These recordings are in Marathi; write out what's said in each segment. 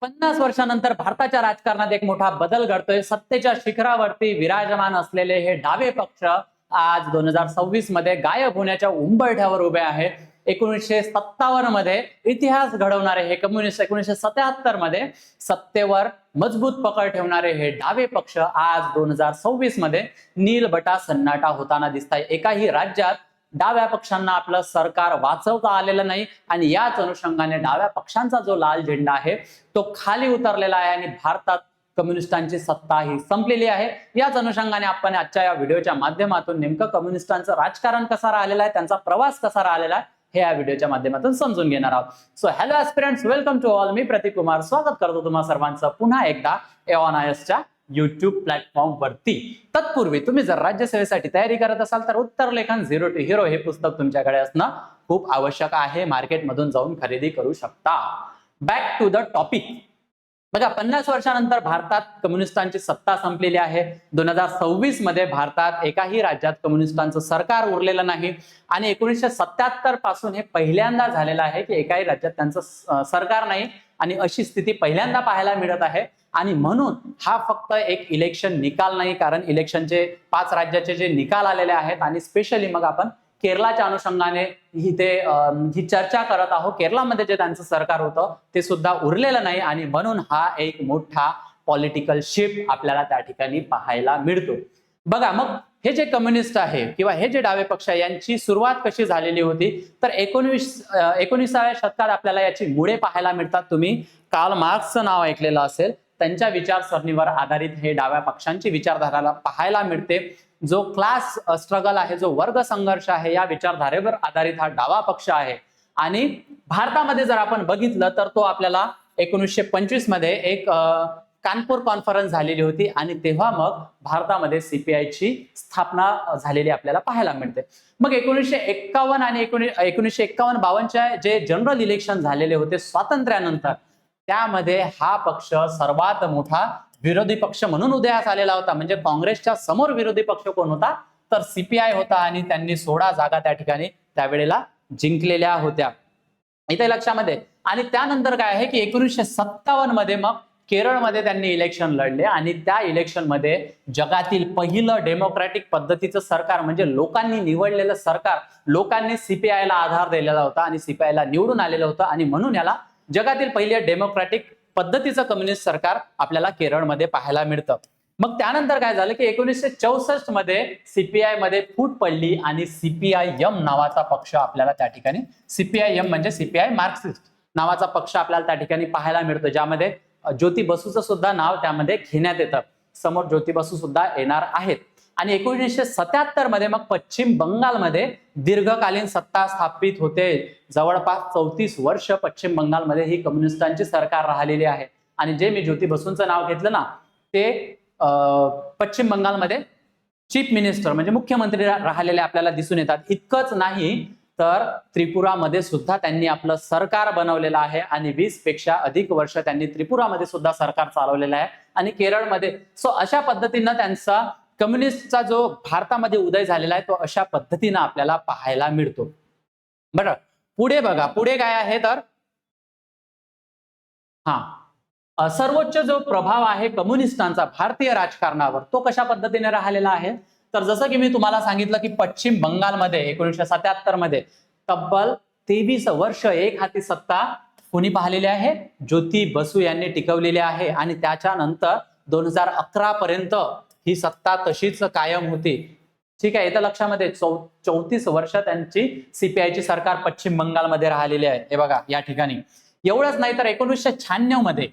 50 वर्षानंतर भारताच्या राजकारणात एक मोठा बदल घडतोय. सत्तेच्या शिखरावरती विराजमान असलेले हे डावे पक्ष आज 2026 मध्ये गायब होण्याच्या उंबरठ्यावर उभे आहेत. 1957 मध्ये इतिहास घडवणारे हे कम्युनिस्ट, 1977 मध्ये सत्तेवर मजबूत पकड ठेवणारे हे डावे पक्ष आज 2026 मध्ये नीलबटा सन्नाटा होताना दिसत आहे. एकाही राज्यात डाव्या पक्षांना आपलं सरकार वाचवता आलेलं नाही आणि याच अनुषंगाने डाव्या पक्षांचा जो लाल झेंडा आहे तो खाली उतरलेला आहे आणि भारतात कम्युनिस्टांची सत्ता ही संपलेली आहे. याच अनुषंगाने आपण आजच्या या व्हिडिओच्या माध्यमातून नेमकं कम्युनिस्टांचं राजकारण कसा राहिलेला आहे, त्यांचा प्रवास कसा राहिलेला आहे हे या व्हिडिओच्या माध्यमातून समजून घेणार आहोत. So hello aspirants, welcome to all. मी प्रतीक कुमार स्वागत करतो तुम्हा सर्वांचं पुन्हा एकदा एओनायसच्या युट्यूब प्लॅटफॉर्म वरती. तत्पूर्वी तुम्ही जर राज्यसेवेसाठी तयारी करत असाल तर उत्तर लेखन झिरो टू हिरो हे पुस्तक तुमच्याकडे असणं खूप आवश्यक आहे. मार्केटमधून जाऊन खरेदी करू शकता. Back to the topic. बघा, 50 वर्षानंतर भारतात कम्युनिस्टांची सत्ता संपलेली आहे. 2026 मध्ये भारतात एकाही राज्यात कम्युनिस्टांचं सरकार उरलेलं नाही आणि 1977 पासून हे पहिल्यांदा झालेलं आहे की एकाही राज्यात त्यांचं सरकार नाही आणि अशी स्थिती पहिल्यांदा पाहायला मिळत आहे. आणि म्हणून हा फक्त एक इलेक्शन निकाल नाही, कारण इलेक्शनचे 5 राज्याचे जे निकाल आलेले आहेत आणि स्पेशली मग आपण केरळच्या अनुषंगाने ही चर्चा करत आहोत. केरळमध्ये जे त्यांचं सरकार होतं ते सुद्धा उरलेलं नाही आणि म्हणून हा एक मोठा पॉलिटिकल शिफ्ट आपल्याला त्या ठिकाणी पाहायला मिळतो. बघा, मग हे जे कम्युनिस्ट आहे किंवा हे जे डावे पक्ष आहे यांची सुरुवात कशी झालेली होती तर 19व्या शतकात आपल्याला याची मुळे पाहायला मिळतात. तुम्ही कार्ल मार्क्सचं नाव ऐकलेलं असेल. त्यांच्या विचारसरणीवर आधारित हे डाव्या पक्षांची विचारधाराला पाहायला मिळते. जो क्लास स्ट्रगल आहे, जो वर्ग संघर्ष आहे, या विचारधारेवर आधारित हा डावा पक्ष आहे. आणि भारतामध्ये जर आपण बघितलं तर तो आपल्याला 1925 मध्ये एक कानपूर कॉन्फरन्स झालेली होती आणि तेव्हा मग भारतामध्ये सीपीआयची स्थापना झालेली आपल्याला पाहायला मिळते. मग 1951 आणि 1951-52 जे जनरल इलेक्शन झालेले होते स्वातंत्र्यानंतर, त्यामध्ये हा पक्ष सर्वात मोठा विरोधी पक्ष म्हणून उदयास आलेला होता. म्हणजे काँग्रेसच्या समोर विरोधी पक्ष कोण होता तर सीपीआय होता आणि त्यांनी 16 जागा त्या ठिकाणी त्यावेळेला जिंकलेल्या होत्या. इथे लक्षामध्ये. आणि त्यानंतर काय आहे की 1957 मध्ये मग केरळमध्ये त्यांनी इलेक्शन लढले आणि त्या इलेक्शन मध्ये जगातील पहिलं डेमोक्रॅटिक पद्धतीचं सरकार म्हणजे लोकांनी निवडलेलं सरकार, लोकांनी सीपीआयला आधार दिलेला होता आणि सीपीआयला निवडून आलेलं होतं आणि म्हणून याला जगातील पहिले डेमोक्रॅटिक पद्धतीचं कम्युनिस्ट सरकार आपल्याला केरळमध्ये पाहायला मिळतं. मग त्यानंतर काय झालं की 1964 मध्ये सीपीआय मध्ये फूट पडली आणि सीपीआयएम नावाचा पक्ष आपल्याला त्या ठिकाणी, सीपीआयएम म्हणजे सीपीआय मार्क्सिस्ट नावाचा पक्ष आपल्याला त्या ठिकाणी पाहायला मिळतो, ज्यामध्ये ज्योती बसूचं सुद्धा नाव त्यामध्ये घेण्यात येतं. समोर ज्योती बसू सुद्धा येणार आहेत. आणि 1977 मध्ये मग पश्चिम बंगालमध्ये दीर्घकालीन सत्ता स्थापित होते. जवळपास 34 वर्ष पश्चिम बंगालमध्ये ही कम्युनिस्टांची सरकार राहिलेली आहे. आणि जे मी ज्योती बसूंचं नाव घेतलं ना ते पश्चिम बंगालमध्ये चीफ मिनिस्टर म्हणजे मुख्यमंत्री राहिलेले आपल्याला दिसून येतात. इतकंच नाही तर त्रिपुरामध्ये सुद्धा त्यांनी आपलं सरकार बनवलेलं आहे आणि 20 पेक्षा अधिक वर्ष त्यांनी त्रिपुरामध्ये सुद्धा सरकार चालवलेलं आहे आणि केरळमध्ये. सो अशा पद्धतीनं त्यांचा कम्युनिस्टचा जो भारतामध्ये उदय झालेला आहे तो अशा पद्धतीनं आपल्याला पाहायला मिळतो. बरं, पुढे बघा, पुढे काय आहे तर सर्वोच्च जो प्रभाव आहे कम्युनिस्टांचा भारतीय राजकारणावर तो कशा पद्धतीने राहिलेला आहे तर जसं की मी तुम्हाला सांगितलं की पश्चिम बंगालमध्ये 1977 मध्ये तब्बल 23 वर्ष एक हाती सत्ता कोणी पाहिलेली आहे, ज्योती बसू यांनी टिकवलेली आहे. आणि त्याच्यानंतर 2011 पर्यंत ही सत्ता तशीच कायम होती. ठीक आहे, इथं लक्षामध्ये 34 वर्ष त्यांची सीपीआयची सरकार पश्चिम बंगालमध्ये राहिलेली आहे. हे बघा या ठिकाणी. एवढंच नाही तर 1996 मध्ये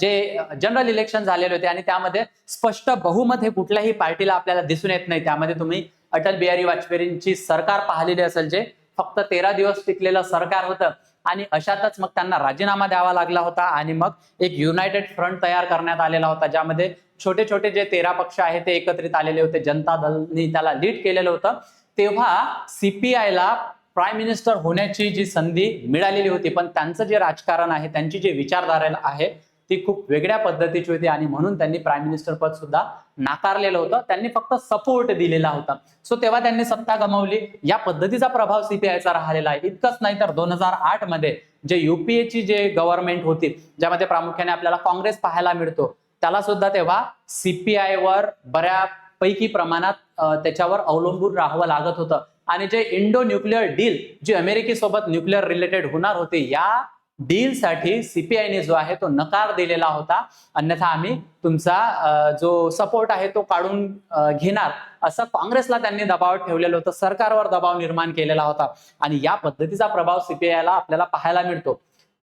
जे जनरल इलेक्शन झालेले होते आणि त्यामध्ये स्पष्ट बहुमत हे कुठल्याही पार्टीला आपल्याला दिसून येत नाही. त्यामध्ये तुम्ही अटल बिहारी वाजपेयींची सरकार पाहिलेली असेल, जे फक्त 13 दिवस टिकलेलं सरकार होतं आणि अशातच मग त्यांना राजीनामा द्यावा लागला होता आणि मग एक युनायटेड फ्रंट तयार करण्यात आलेला होता, ज्यामध्ये छोटे छोटे जे 13 पक्ष आहेत ते एकत्रित आलेले होते. जनता दलनी त्याला लीड केलेलं होतं. तेव्हा सीपीआयला प्राईम मिनिस्टर होण्याची जी संधी मिळालेली होती, पण त्यांचं जे राजकारण आहे, त्यांची जी विचारधारा आहे ती खूप वेगळ्या पद्धतीची होती आणि म्हणून त्यांनी प्राईम मिनिस्टर पद सुद्धा नाकारलेलं होतं. त्यांनी फक्त सपोर्ट दिलेला होता. सो तेव्हा त्यांनी सत्ता गमावली. या पद्धतीचा प्रभाव सीपीआयचा राहिलेला आहे. इतकंच नाही तर 2008 मध्ये जे युपीएची जे गव्हर्नमेंट होती, ज्यामध्ये प्रामुख्याने आपल्याला काँग्रेस पाहायला मिळतो, त्याला सुद्धा तेव्हा सीपीआयवर बऱ्यापैकी प्रमाणात त्याच्यावर अवलंबून राहावं लागत होतं. आणि जे इंडो न्यूक्लिअर डील जी अमेरिकेसोबत न्यूक्लिअर रिलेटेड होणार होती, या डील साठी सीपीआयने जो आहे तो नकार दिलेला होता. अन्यथा आम्ही तुमचा जो सपोर्ट आहे तो काढून घेणार, असं काँग्रेसला त्यांनी दबाव ठेवलेलं होतं, सरकारवर दबाव निर्माण केलेला होता. आणि या पद्धतीचा प्रभाव सीपीआयला आपल्याला पाहायला मिळतो.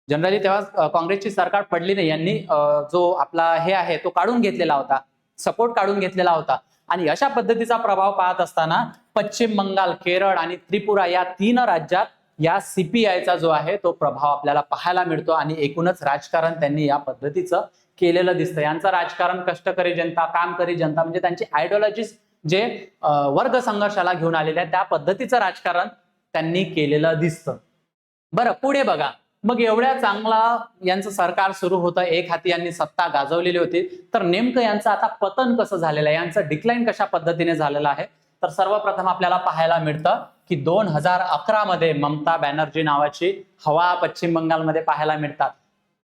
जनरली तेव्हा काँग्रेसची सरकार पडली नाही, यांनी जो आपला हे आहे तो काढून घेतलेला होता, सपोर्ट काढून घेतलेला होता. आणि अशा पद्धतीचा प्रभाव पाहत असताना पश्चिम बंगाल, केरळ आणि त्रिपुरा या 3 राज्यात या सीपीआयचा जो आहे तो प्रभाव आपल्याला पाहायला मिळतो. आणि एकूणच राजकारण त्यांनी या पद्धतीचं केलेलं दिसतं. यांचं राजकारण कष्टकरी जनता, कामकरी जनता, म्हणजे त्यांची आयडिओलॉजीज जे वर्ग संघर्षाला घेऊन आलेले आहे त्या पद्धतीचं राजकारण त्यांनी केलेलं दिसतं. बरं, पुढे बघा. मग एवढ्या चांगला यांचं सरकार सुरू होतं, एक हाती यांनी सत्ता गाजवलेली होती, तर नेमकं यांचं आता पतन कसं झालेलं आहे, यांचं डिक्लाइन कशा पद्धतीने झालेलं आहे. तर सर्वप्रथम आपल्याला पाहायला मिळतं की 2011 मध्ये ममता बॅनर्जी नावाची हवा पश्चिम बंगालमध्ये पाहायला मिळतात.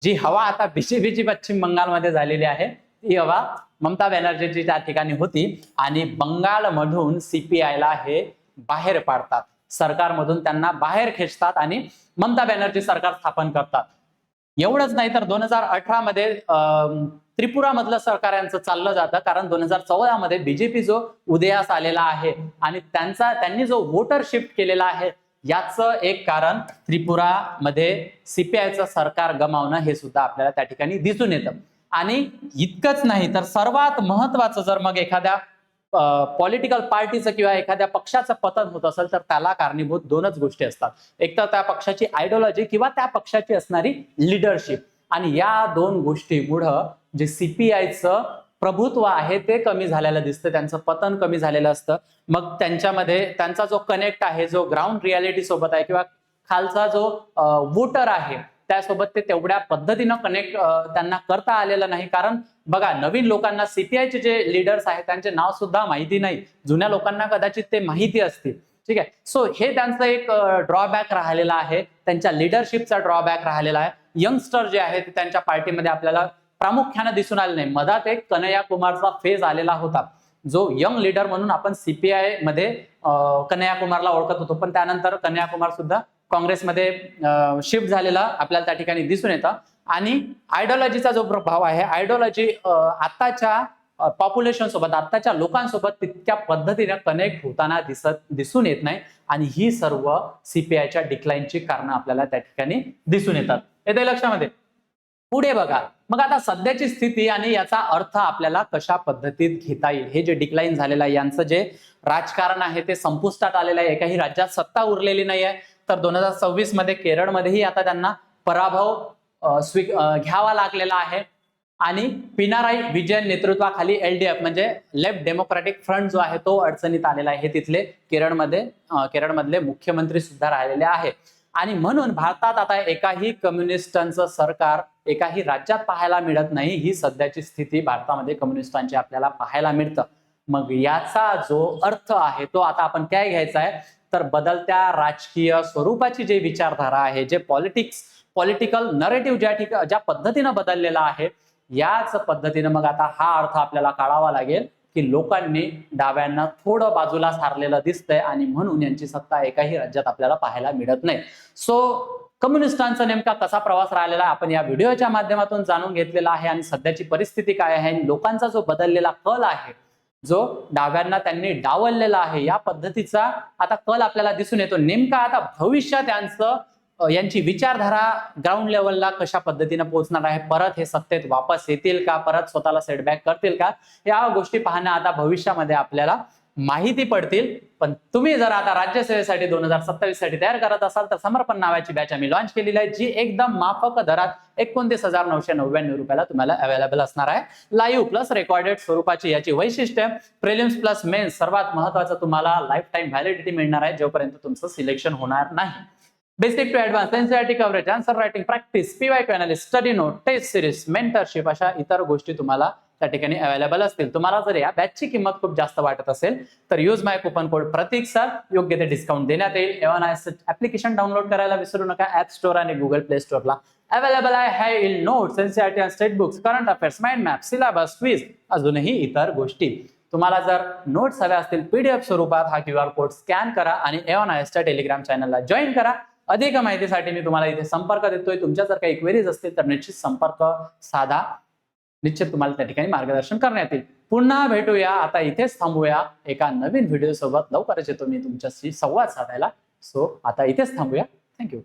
जी हवा आता बीजेपीची पश्चिम बंगालमध्ये झालेली आहे, ती हवा ममता बॅनर्जीची त्या ठिकाणी होती. आणि बंगालमधून सीपीआयला हे बाहेर पाडतात, सरकारमधून त्यांना बाहेर खेचतात आणि ममता बॅनर्जी सरकार स्थापन करतात. एवढंच नाही तर 2018 मध्ये त्रिपुरा मधलं सरकार यांचं चाललं जातं, कारण 2014 मध्ये बीजेपी जो उदयास आलेला आहे आणि त्यांनी जो वोटर शिफ्ट केलेला आहे, याचं एक कारण त्रिपुरामध्ये सीपीआयचं सरकार गमावणं हे सुद्धा आपल्याला त्या ठिकाणी दिसून येतं. आणि इतकंच नाही तर सर्वात महत्वाचं, जर मग एखाद्या पॉलिटिकल पार्टीचं किंवा एखाद्या पक्षाचं पतन होत असेल तर त्याला कारणीभूत 2च गोष्टी असतात. एक तर त्या पक्षाची आयडिओलॉजी किंवा त्या पक्षाची असणारी लिडरशिप. आणि या 2 गोष्टीमुळं जे सीपीआयचं प्रभुत्व आहे ते कमी झालेलं दिसतं, त्यांचं पतन कमी झालेलं असतं. मग त्यांच्यामध्ये त्यांचा जो कनेक्ट आहे, जो ग्राउंड रियालिटी सोबत आहे किंवा खालचा जो वोटर आहे त्यासोबत ते तेवढ्या पद्धतीनं कनेक्ट त्यांना करता आलेलं नाही. कारण बघा, नवीन लोकांना सीपीआयचे जे लीडर्स आहेत त्यांचे नाव सुद्धा माहिती नाही, जुन्या लोकांना कदाचित ते माहिती असतील. ठीक आहे. सो हे त्यांचं एक ड्रॉबॅक राहिलेला आहे, त्यांच्या लिडरशिपचा ड्रॉबॅक राहिलेला आहे. यंगस्टर जे आहेत त्यांच्या पार्टीमध्ये आपल्याला प्रामुख्याने दिसून आले नाही. मधात एक कन्हैया कुमारचा फेज आलेला होता, जो यंग लीडर म्हणून आपण सीपीआय मध्ये कन्हैया कुमारला ओळखत होतो, पण त्यानंतर कन्हैया कुमार सुद्धा काँग्रेसमध्ये शिफ्ट झालेला आपल्याला त्या ठिकाणी दिसून येतं. आणि आयडिओलॉजीचा जो प्रभाव आहे, आयडिओलॉजी आताच्या पॉप्युलेशन सोबत, आताच्या लोकांसोबत तितक्या पद्धतीने कनेक्ट होताना दिसून येत नाही. आणि ही सर्व सीपीआयच्या डिक्लाइनची कारणं आपल्याला त्या ठिकाणी दिसून येतात. येते लक्षामध्ये. पुढे बघा. मग आता सध्याची स्थिती आणि याचा अर्थ आपल्याला कशा पद्धतीत घेता येईल. हे जे डिक्लाइन झालेलं आहे, यांचं जे राजकारण आहे ते संपुष्टात आलेलं आहे, एकाही राज्यात सत्ता उरलेली नाही आहे. तर 2026 मध्ये केरळमध्येही आता त्यांना पराभव घ्यावा लागलेला आहे. आणि पिनाराई विजयन नेतृत्वाखाली एलडीएफ म्हणजे लेफ्ट डेमोक्रॅटिक फ्रंट जो आहे तो अडचणीत आलेला आहे. हे तिथले केरळमधले मुख्यमंत्री सुद्धा राहिलेले आहे. आणि म्हणून भारतात आता एकाही कम्युनिस्टांचं सरकार एकाही राज्यात पाहायला मिळत नाही. ही सध्याची स्थिती भारतामध्ये कम्युनिस्टांची आपल्याला पाहायला मिळतं. मग याचा जो अर्थ आहे तो आता आपण काय घ्यायचा आहे, तर बदलत्या राजकीय स्वरूपाची जे विचारधारा आहे, जे पॉलिटिकल नरेटिव्ह ज्या पद्धतीनं बदललेला आहे, याच पद्धतीनं मग आता हा अर्थ आपल्याला काढावा लागेल की लोकांनी डाव्यांना थोडं बाजूला सारलेलं दिसतंय आणि म्हणून यांची सत्ता एकाही राज्यात आपल्याला पाहायला मिळत नाही. सो कम्युनिस्टांचा नेमका कसा प्रवास राहिलेला आपण या व्हिडिओच्या माध्यमातून जाणून घेतलेला आहे. आणि सध्याची परिस्थिती काय आहे, लोकांचा जो बदललेला कल आहे, जो डाव्यांना त्यांनी डावललेला आहे, या पद्धतीचा आता कल आपल्याला दिसून येतो. नेमका आता भविष्यात यांची विचारधारा ग्राउंड लेवलला कशा पद्धतीने पोहोचणार आहे, परत हे सत्तेत वापस येतील का, परत स्वतःला सेटबॅक करतील का, या गोष्टी पाहणं आता भविष्यामध्ये आपल्याला माहिती पडतील. पण तुम्ही जर आता राज्यसेवेसाठी 2027 साठी तयार करत असाल तर समर्पण नावाची बॅच आम्ही लॉन्च केलेली आहे, जी एकदम माफक दरात 29,999 रुपयाला तुम्हाला अवेलेबल असणार आहे. लाईव्ह प्लस रेकॉर्डेड स्वरूपाची याची वैशिष्ट्य, प्रिलिम्स प्लस मेन्स, सर्वात महत्वाचं तुम्हाला लाईफ टाइम व्हॅलिडिटी मिळणार आहे जोपर्यंत तुमचं सिलेक्शन होणार नाही. Basic to advance NCERT coverage, answer writing practice, PYQ analysis, study note, test series, mentorship अशा इतर गोष्टी तुम्हाला त्या ठिकाणी अवेलेबल असतील. तुम्हाला जर या बॅचची किंमत खूप जास्त वाटत असेल तर यूज माय कुपन कोड प्रतीक सर, योग्य ते डिस्काउंट देण्यात येईल. A1IS ऍप्लिकेशन डाउनलोड करायला विसरू नका. ऍप स्टोअर आणि गुगल प्ले स्टोअरला अवेलेबल आहे. हाय इल नोट्स, एनसीईआरटी आणि state books, current affairs, mind map, syllabus, quiz, अजूनही इतर गोष्टी. तुम्हाला जर नोट्स हव्या असतील पीडीएफ स्वरूपात, हा क्यूआर कोड स्कॅन करा आणि A1ISच्या टेलिग्राम चॅनलला जॉईन करा. अधिक माहितीसाठी मी तुम्हाला इथे संपर्क देतोय. तुमच्या जर काही क्वेरीज असतील तर निश्चित संपर्क साधा. निश्चित तुम्हाला त्या ठिकाणी मार्गदर्शन करण्यात येईल. पुन्हा भेटूया. आता इथेच थांबूया. एका नवीन व्हिडिओ सोबत लवकरच येतो मी तुमच्याशी संवाद साधायला. सो आता इथेच थांबूया. थँक्यू.